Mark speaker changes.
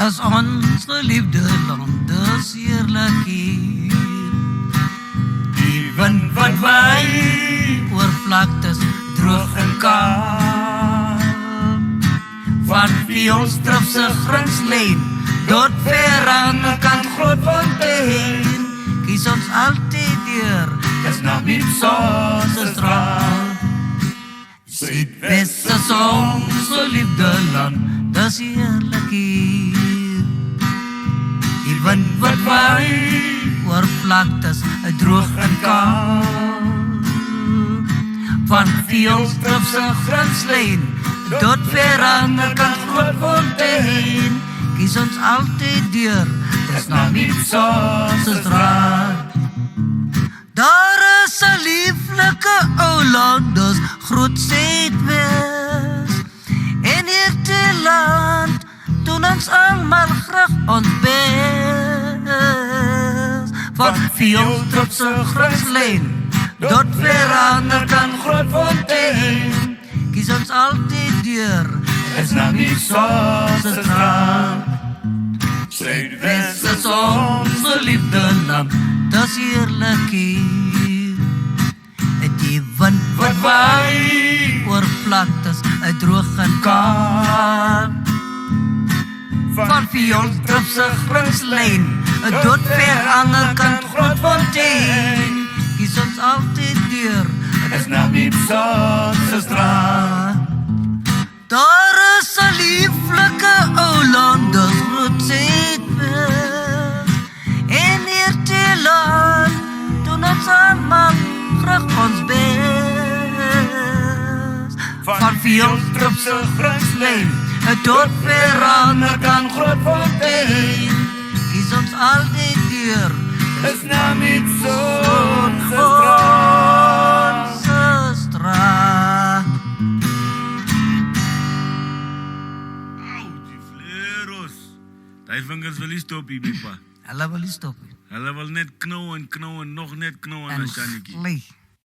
Speaker 1: As ons geliefde land is heerlik hier.
Speaker 2: Die wind wat waai
Speaker 1: Oor vlaktes droog en kaal.
Speaker 2: van Vioolstripse grinslyn tot ver aan die kant Grootfontein.
Speaker 1: Kies ons altyd deur
Speaker 2: Dis na Mipsose straat.
Speaker 1: Suidwes is ons geliefde land, dis heerlik hier.
Speaker 2: Die wind wat waai
Speaker 1: Oor vlaktes droog en kaal.
Speaker 2: van Vioolstripse grinslyn tot ver aan die kant Grootfontein.
Speaker 1: Kies ons altyd deur
Speaker 2: Dis na Mipsose straat.
Speaker 1: Daar is 'n lieflike ou land, dis groot Suidwes. En hierdie land doen ons almal graag ons bes.
Speaker 2: Van Vioolstripse grinslyn tot ver aan die kant Grootfontein.
Speaker 1: Kies ons altyd deur
Speaker 2: Dis na Mipsose straat. Suidwes is ons geliefde land.
Speaker 1: dis heerlik hier. Die wind
Speaker 2: Wat waai
Speaker 1: oor vlaktes droog en kaal.
Speaker 2: van Vioolstripse grinslyn
Speaker 1: Tot ver ander kant
Speaker 2: Grootfontein.
Speaker 1: Kies ons altyd deur
Speaker 2: Dis na Mipsose straat.
Speaker 1: Daar is 'n lieflike ou land, dis groot Suidwes. En hierdie land doen ons almal graag ons bes.
Speaker 2: Van Vioolstripse grinslyn
Speaker 1: Tot ver
Speaker 2: aan die kant Grootfontein.
Speaker 1: kies ons altyd deur
Speaker 2: Dis na Mipsose straat.
Speaker 1: Onze straat.
Speaker 3: Au, die vleros. Die vingers wil nie stop hier, Bipa.
Speaker 1: Hulle wil nie stop nie.
Speaker 3: Hulle wil net knou en nog net knou aan
Speaker 1: En
Speaker 3: die Shannetjie.
Speaker 1: vlieg.